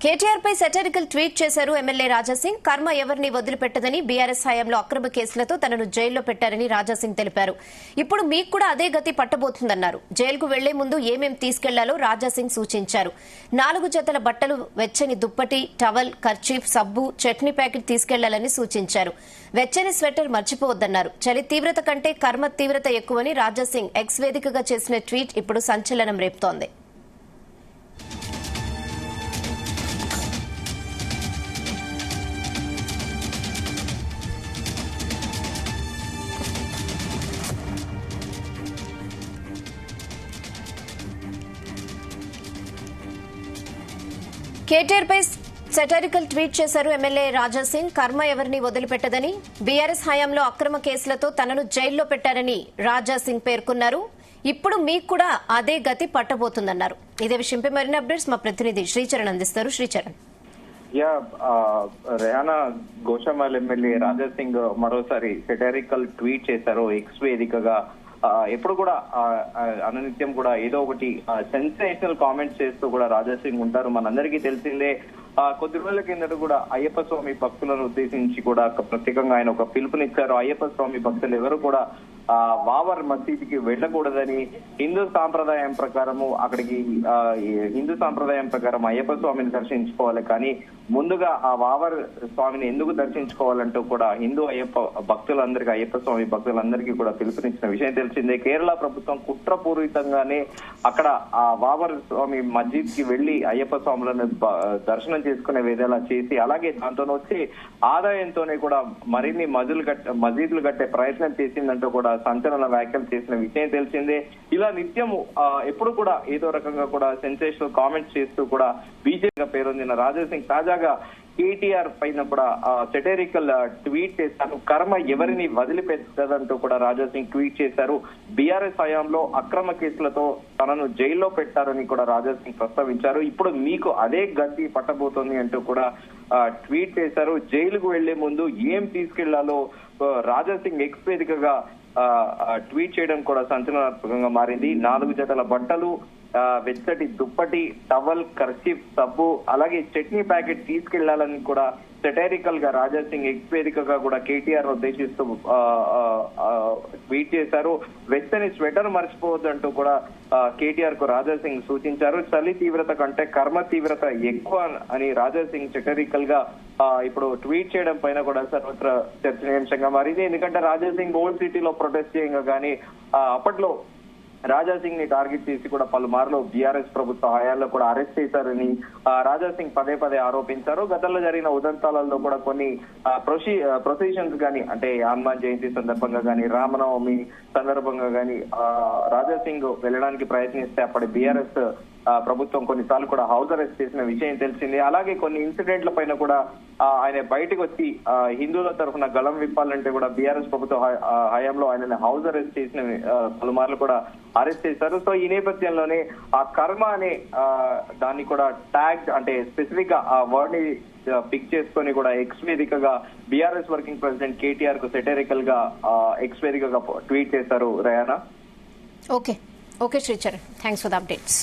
కేటీఆర్ పై satirical tweet చేశారు MLA Raja Singh. కర్మ ఎవరిని వదిలిపెట్టదని, బీఆర్ఎస్ హయాంలో అక్రమ కేసులతో తనను జైల్లో పెట్టారని రాజాసింగ్ తెలిపారు. ఇప్పుడు మీకు కూడా అదే గతి పట్టబోతుందన్నారు. జైలుకు వెళ్లే ముందు ఏమేం తీసుకెళ్లాలో రాజాసింగ్ సూచించారు. 4 జతల బట్టలు, వెచ్చని దుప్పటి, టవల్, కర్చీఫ్, సబ్బు, చట్నీ ప్యాకెట్ తీసుకెళ్లాలని సూచించారు. వెచ్చని స్వెటర్ మర్చిపోవద్దన్నారు. చలి తీవ్రత కంటే కర్మ తీవ్రత ఎక్కువని రాజాసింగ్ ఎక్స్ వేదికగా చేసిన ట్వీట్ ఇప్పుడు సంచలనం రేపుతోంది. కేటీఆర్ పై సెటరికల్ ట్వీట్ చేశారు ఎమ్మెల్యే రాజాసింగ్. కర్మ ఎవరిని వదిలిపెట్టదని, బీఆర్ఎస్ హయాంలో అక్రమ కేసులతో తనను జైల్లో పెట్టారని రాజాసింగ్ పేర్కొన్నారు. ఇప్పుడు మీకు కూడా అదే గతి పట్టబోతుందన్నారు. ఇదే విషయంపై మరిన్ని అప్డేట్స్ మా ప్రతినిధి శ్రీచరణ్ అందిస్తారు. శ్రీచరణ్. రెహానా గోషామహల్ ఎమ్మెల్యే రాజాసింగ్ మరోసారి సెటరికల్ ట్వీట్ చేశారు ఎక్స్ వేదికగా. ఎప్పుడు కూడా అనునిత్యం కూడా ఏదో ఒకటి సెన్సేషనల్ కామెంట్స్ చేస్తూ కూడా రాజాసింగ్ ఉంటారు. మనందరికీ తెలిసిందే. కొద్ది రోజుల కిందట కూడా అయ్యప్ప స్వామి భక్తులను ఉద్దేశించి కూడా ప్రత్యేకంగా ఆయన ఒక పిలుపునిచ్చారు. అయ్యప్ప స్వామి భక్తులు ఎవరు కూడా వావర్ మసీదుకి వెళ్ళకూడదని, హిందూ సాంప్రదాయం ప్రకారము అక్కడికి హిందూ సాంప్రదాయం ప్రకారం అయ్యప్ప స్వామిని దర్శించుకోవాలి, కానీ ముందుగా ఆ వావర్ స్వామిని ఎందుకు దర్శించుకోవాలంటూ కూడా హిందూ భక్తులందరికీ, అయ్యప్ప స్వామి భక్తులందరికీ కూడా పిలుపునిచ్చిన విషయం తెలిసిందే. కేరళ ప్రభుత్వం కుట్రపూరితంగానే అక్కడ ఆ వావర్ స్వామి మస్జిద్ కి వెళ్లి అయ్యప్ప స్వాములను దర్శనం చేసుకునే విధంగా చేసి, అలాగే దాంతో వచ్చి ఆదాయంతోనే కూడా మరిన్ని మసీదులు కట్టే ప్రయత్నం చేసిందంటూ కూడా సంచలన వ్యాఖ్యలు చేసిన విషయం తెలిసిందే. ఇలా నిత్యము ఎప్పుడు కూడా ఏదో రకంగా కూడా సెన్సేషనల్ కామెంట్స్ చేస్తూ కూడా బీజేపీగా పేరొందిన రాజాసింగ్ తాజాగా కేటీఆర్ పైన కూడా సెటరికల్ ట్వీట్ చేశారు. కర్మ ఎవరిని వదిలిపెట్టదంటూ కూడా రాజాసింగ్ ట్వీట్ చేశారు. బీఆర్ఎస్ హయాంలో అక్రమ కేసులతో తనను జైల్లో పెట్టారని కూడా రాజాసింగ్ ప్రస్తావించారు. ఇప్పుడు మీకు అదే గతి పట్టబోతోంది అంటూ కూడా ట్వీట్ చేశారు. జైలుకు వెళ్లే ముందు ఏం తీసుకెళ్లాలో రాజాసింగ్ ఎక్స్ వేదికగా ట్వీట్ చేయడం కూడా సంచలనాత్మకంగా మారింది. 4 జతల బట్టలు, వెచ్చటి దుప్పటి, టవల్, కర్చీఫ్, సబ్బు, అలాగే చట్నీ ప్యాకెట్ తీసుకెళ్లాలని కూడా సెటరికల్ గా రాజాసింగ్ ఎక్స్ వేదికగా కూడా కేటీఆర్ ఉద్దేశిస్తూ ట్వీట్ చేశారు. వెచ్చని స్వెటర్ మర్చిపోవద్దంటూ కూడా కేటీఆర్ కు రాజాసింగ్ సూచించారు. చలి తీవ్రత కంటే కర్మ తీవ్రత ఎక్కువ అని రాజాసింగ్ సెటరికల్ గా ఇప్పుడు ట్వీట్ చేయడం పైన కూడా సర్వత్ర చర్చనీయాంశంగా మారింది. ఎందుకంటే రాజాసింగ్ ఓల్డ్ సిటీలో ప్రొటెస్ట్ చేయంగా కానీ అప్పట్లో రాజాసింగ్ ని టార్గెట్ చేసి కూడా పలుమార్లు బీఆర్ఎస్ ప్రభుత్వ హయాంలో కూడా అరెస్ట్ చేశారని రాజాసింగ్ పదే ఆరోపించారు. గతంలో జరిగిన ఉదంతాలలో కూడా కొన్ని ప్రొసీజన్స్ కానీ, అంటే హనుమాన్ జయంతి సందర్భంగా కానీ, రామనవమి సందర్భంగా కానీ రాజాసింగ్ వెళ్ళడానికి ప్రయత్నిస్తే అప్పటి బీఆర్ఎస్ ప్రభుత్వం కొన్నిసార్లు కూడా హౌస్ అరెస్ట్ చేసిన విషయం తెలిసింది. అలాగే కొన్ని ఇన్సిడెంట్ల పైన కూడా ఆయన బయటకు వచ్చి హిందువుల తరఫున గళం విప్పాలంటే కూడా బీఆర్ఎస్ ప్రభుత్వ హయాంలో ఆయన హౌస్ అరెస్ట్ చేసిన పలుమార్లు కూడా అరెస్ట్ చేశారు. సో ఈ నేపథ్యంలోనే ఆ కర్మ అనే దాన్ని కూడా ట్యాగ్, అంటే స్పెసిఫిక్ గా ఆ వర్డ్ ని పిక్ చేసుకొని కూడా ఎక్స్ వేదికగా బీఆర్ఎస్ వర్కింగ్ ప్రెసిడెంట్ కేటీఆర్ కు సెటరికల్ గా ఎక్స్ వేదికగా ట్వీట్ చేశారు. Rayana. Okay Sricharan, thanks for the updates.